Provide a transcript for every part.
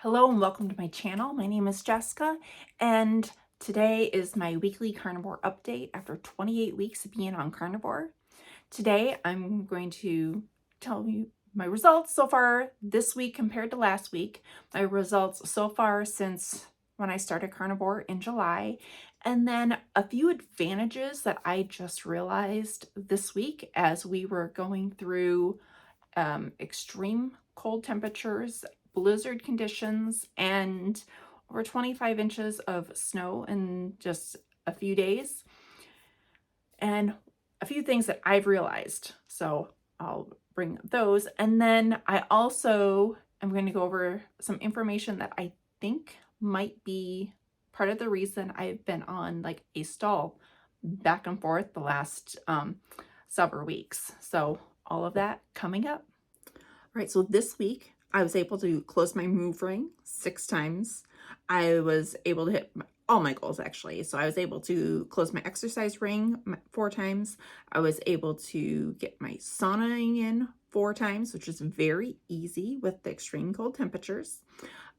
Hello and welcome to my channel. My name is Jessica and today is my weekly carnivore update after 28 weeks of being on carnivore. Today I'm going to tell you my results so far this week compared to last week, my results so far since when I started carnivore in July, and then a few advantages that I just realized this week as we were going through extreme cold temperatures, blizzard conditions, and over 25 inches of snow in just a few days, and a few things that I've realized. So I'll bring those. And then I also am going to go over some information that I think might be part of the reason I've been on like a stall back and forth the last several weeks. So all of that coming up. All right, so this week I was able to close my move ring 6 times. I was able to hit all my goals actually. So I was able to close my exercise ring 4 times. I was able to get my saunaing in 4 times, which is very easy with the extreme cold temperatures.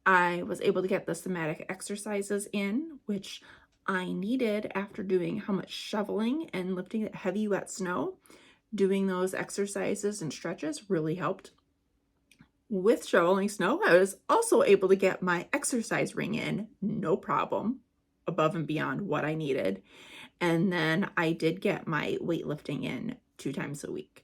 I was able to get the somatic exercises in, which I needed after doing how much shoveling and lifting heavy wet snow. Doing those exercises and stretches really helped. With shoveling snow, I was also able to get my exercise ring in, no problem, above and beyond what I needed. And then I did get my weightlifting in 2 times a week.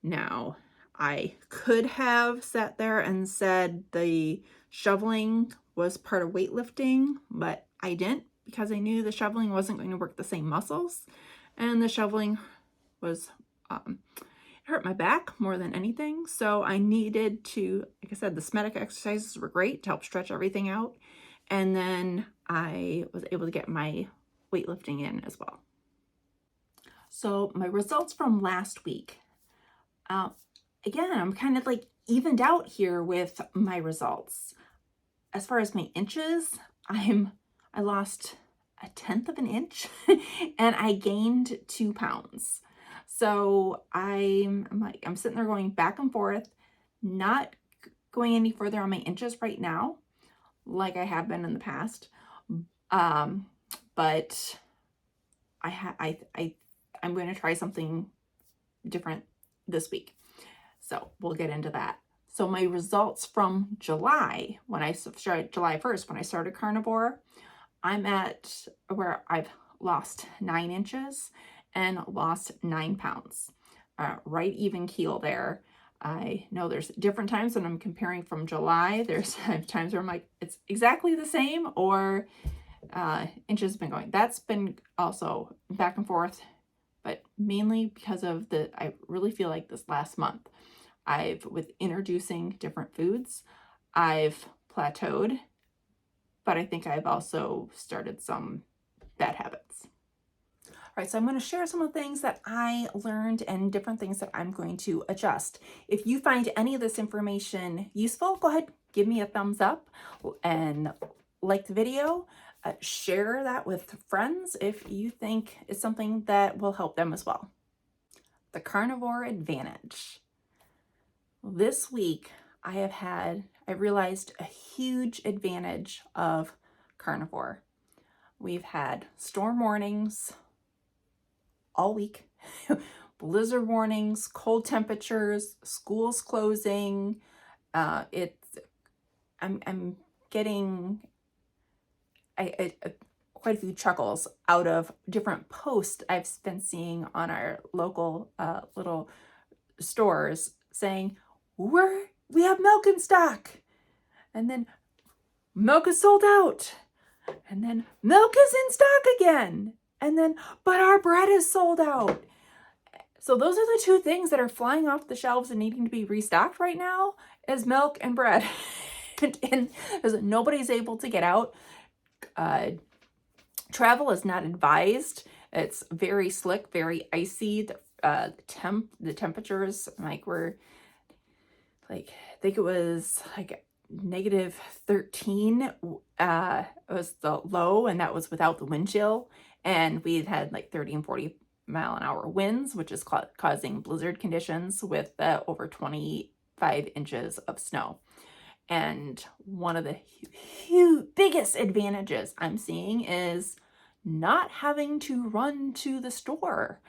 Now, I could have sat there and said the shoveling was part of weightlifting, but I didn't because I knew the shoveling wasn't going to work the same muscles. And the shoveling was hurt my back more than anything. So I needed to, like I said, the somatic exercises were great to help stretch everything out. And then I was able to get my weightlifting in as well. So my results from last week, again, I'm kind of like evened out here with my results. As far as my inches, I lost 1/10 of an inch and I gained 2 pounds. So I'm sitting there going back and forth, not going any further on my inches right now, like I have been in the past. But I'm going to try something different this week. So we'll get into that. So my results from July, when I started July 1st, when I started carnivore, I'm at where I've lost 9 inches and lost 9 pounds. Right even keel there. I know there's different times when I'm comparing from July. There's times where I'm like, it's exactly the same, or inches been going. That's been also back and forth, but mainly because of I really feel like this last month, with introducing different foods, I've plateaued, but I think I've also started some bad habits. All right, so I'm going to share some of the things that I learned and different things that I'm going to adjust. If you find any of this information useful, go ahead, give me a thumbs up and like the video. Share that with friends if you think it's something that will help them as well. The Carnivore Advantage. This week, I realized a huge advantage of carnivore. We've had storm warnings all week, blizzard warnings, cold temperatures, schools closing. I'm getting quite a few chuckles out of different posts I've been seeing on our local little stores saying, we have milk in stock, and then milk is sold out, and then milk is in stock again, and then but our bread is sold out. So those are the 2 things that are flying off the shelves and needing to be restocked right now, is milk and bread. and nobody's able to get out. Travel is not advised. It's very slick, very icy. The temperatures were I think it was like -13 was the low, and that was without the wind chill. And we had like 30 and 40 mile-an-hour winds, which is causing blizzard conditions with over 25 inches of snow. And one of the biggest advantages I'm seeing is not having to run to the store.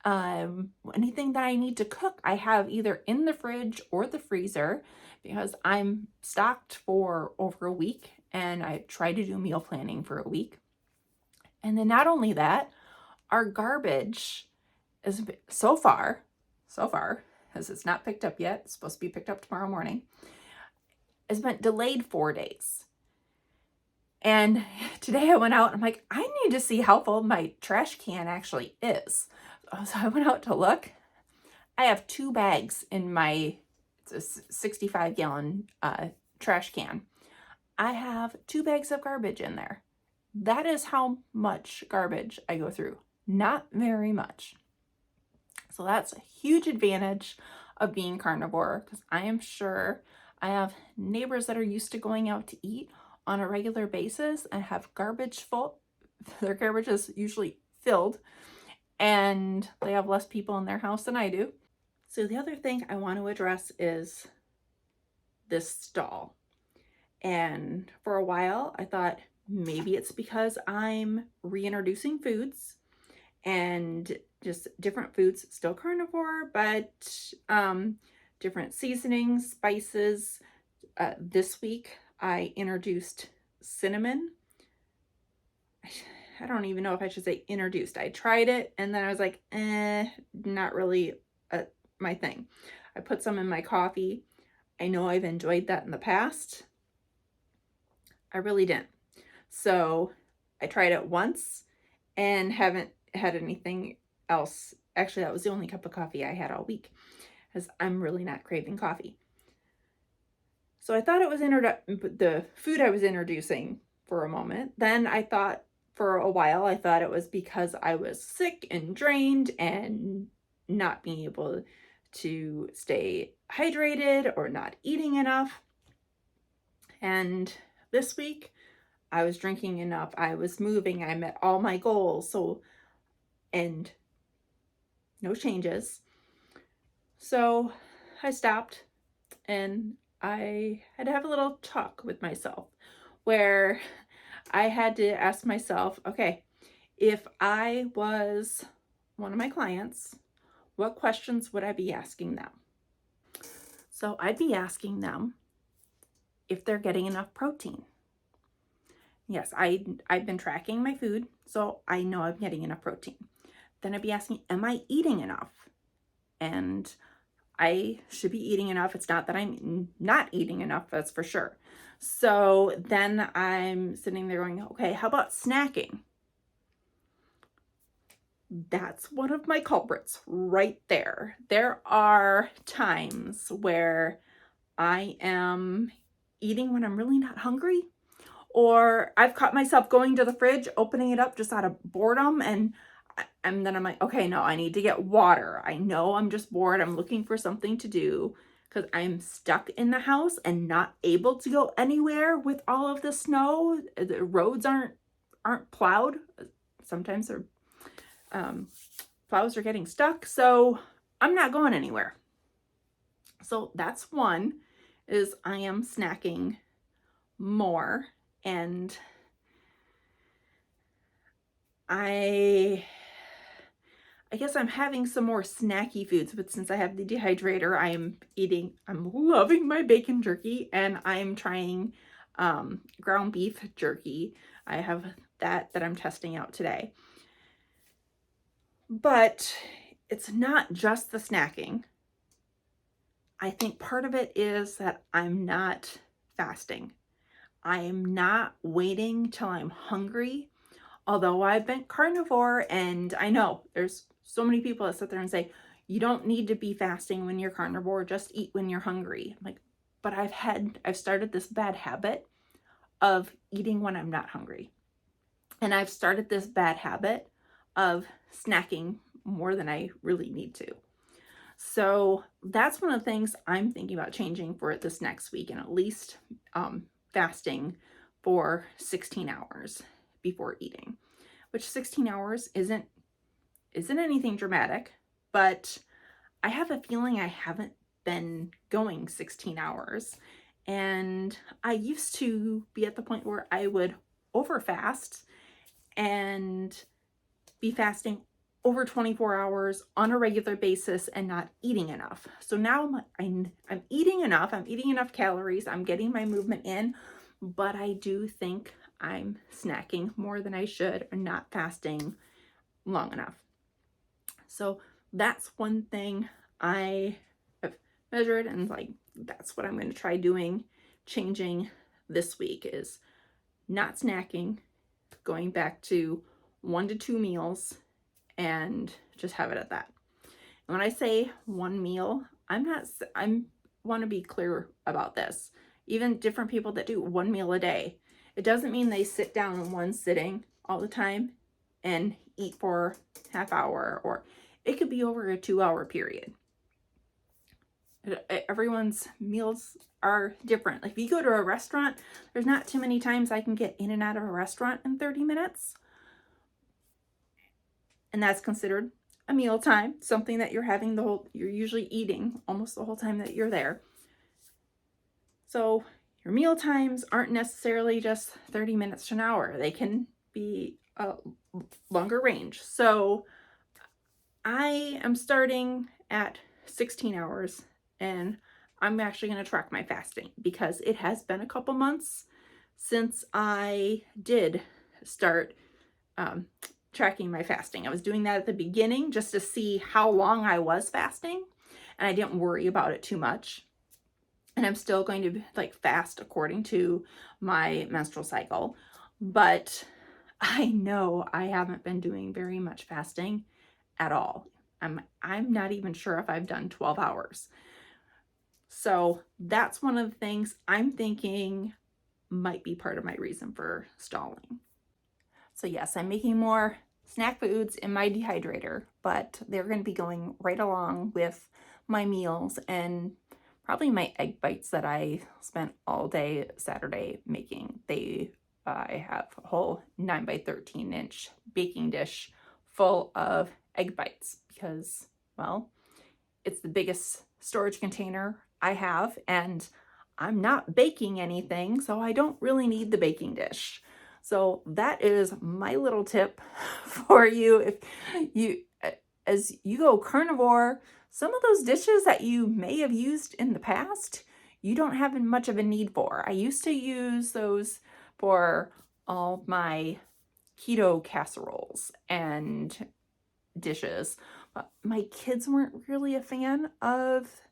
Anything that I need to cook, I have either in the fridge or the freezer because I'm stocked for over a week and I try to do meal planning for a week. And then not only that, our garbage is so far, because it's not picked up yet, it's supposed to be picked up tomorrow morning, has been delayed 4 days. And today I went out and I'm like, I need to see how full my trash can actually is. So I went out to look. I have 2 bags in my, it's a 65-gallon trash can. I have 2 bags of garbage in there. That is how much garbage I go through. Not very much. So that's a huge advantage of being carnivore, because I am sure I have neighbors that are used to going out to eat on a regular basis and have garbage full. Their garbage is usually filled and they have less people in their house than I do. So the other thing I want to address is this stall. And for a while I thought maybe it's because I'm reintroducing foods and just different foods, still carnivore, but different seasonings, spices. This week I introduced cinnamon. I don't even know if I should say introduced. I tried it and then I was like, not really my thing. I put some in my coffee. I know I've enjoyed that in the past. I really didn't. So I tried it once and haven't had anything else. Actually, that was the only cup of coffee I had all week, because I'm really not craving coffee. So I thought it was the food I was introducing for a moment. Then I thought for a while, I thought it was because I was sick and drained and not being able to stay hydrated or not eating enough. And this week I was drinking enough. I was moving. I met all my goals. And no changes. So I stopped and I had to have a little talk with myself where I had to ask myself, okay, if I was one of my clients, what questions would I be asking them? So I'd be asking them if they're getting enough protein. Yes, I've been tracking my food, so I know I'm getting enough protein. Then I'd be asking, am I eating enough? And I should be eating enough. It's not that I'm not eating enough, that's for sure. So then I'm sitting there going, okay, how about snacking? That's one of my culprits right there. There are times where I am eating when I'm really not hungry, or I've caught myself going to the fridge, opening it up just out of boredom, and then I'm like, okay, no, I need to get water. I know I'm just bored. I'm looking for something to do because I'm stuck in the house and not able to go anywhere with all of the snow. The roads aren't plowed. Sometimes they're plows are getting stuck, so I'm not going anywhere. So that's one, is I am snacking more, and I guess I'm having some more snacky foods, but since I have the dehydrator, I'm loving my bacon jerky, and I'm trying ground beef jerky. I have that I'm testing out today. But it's not just the snacking. I think part of it is that I'm not fasting. I am not waiting till I'm hungry. Although I've been carnivore, and I know there's so many people that sit there and say, you don't need to be fasting when you're carnivore, just eat when you're hungry. I'm like, but I've started this bad habit of eating when I'm not hungry. And I've started this bad habit of snacking more than I really need to. So that's one of the things I'm thinking about changing for this next week, and at least fasting for 16 hours before eating, which 16 hours isn't anything dramatic, but I have a feeling I haven't been going 16 hours, And I used to be at the point where I would overfast and be fasting over 24 hours on a regular basis and not eating enough. So now I'm eating enough. I'm eating enough calories. I'm getting my movement in, but I do think I'm snacking more than I should and not fasting long enough. So that's one thing I have measured, and like that's what I'm going to try doing, changing this week, is not snacking, going back to 1 to 2 meals and just have it at that. And when I say one meal, I want to be clear about this. Even different people that do one meal a day, it doesn't mean they sit down in one sitting all the time and eat for half hour, or it could be over a 2-hour period. Everyone's meals are different. Like if you go to a restaurant, there's not too many times I can get in and out of a restaurant in 30 minutes. And that's considered a meal time, something that you're having you're usually eating almost the whole time that you're there. So your meal times aren't necessarily just 30 minutes to an hour. They can be a longer range. So I am starting at 16 hours, and I'm actually going to track my fasting because it has been a couple months since I did start tracking my fasting. I was doing that at the beginning just to see how long I was fasting, and I didn't worry about it too much. And I'm still going to like fast according to my menstrual cycle, but I know I haven't been doing very much fasting at all. I'm not even sure if I've done 12 hours. So that's one of the things I'm thinking might be part of my reason for stalling. So yes, I'm making more snack foods in my dehydrator, but they're going to be going right along with my meals and probably my egg bites that I spent all day Saturday making. I have a whole 9 by 13 inch baking dish full of egg bites because, well, it's the biggest storage container I have, and I'm not baking anything, so I don't really need the baking dish. So that is my little tip for you. If you, as you go carnivore, some of those dishes that you may have used in the past, you don't have much of a need for. I used to use those for all my keto casseroles and dishes, but my kids weren't really a fan of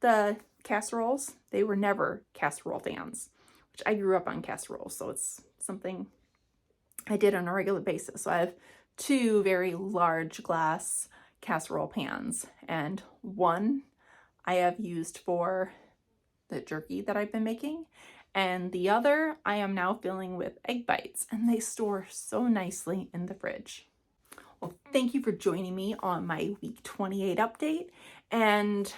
the casseroles. They were never casserole fans, which I grew up on casseroles, so it's something I did on a regular basis. So I have 2 very large glass casserole pans, and one I have used for the jerky that I've been making, and the other I am now filling with egg bites, and they store so nicely in the fridge. Well, thank you for joining me on my week 28 update, and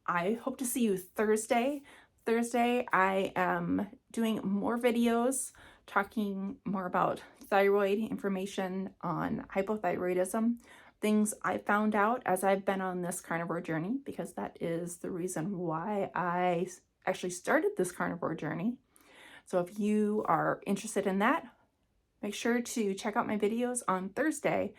I hope to see you Thursday. Thursday, I am doing more videos talking more about thyroid information on hypothyroidism, things I found out as I've been on this carnivore journey, because that is the reason why I actually started this carnivore journey. So if you are interested in that, make sure to check out my videos on Thursday.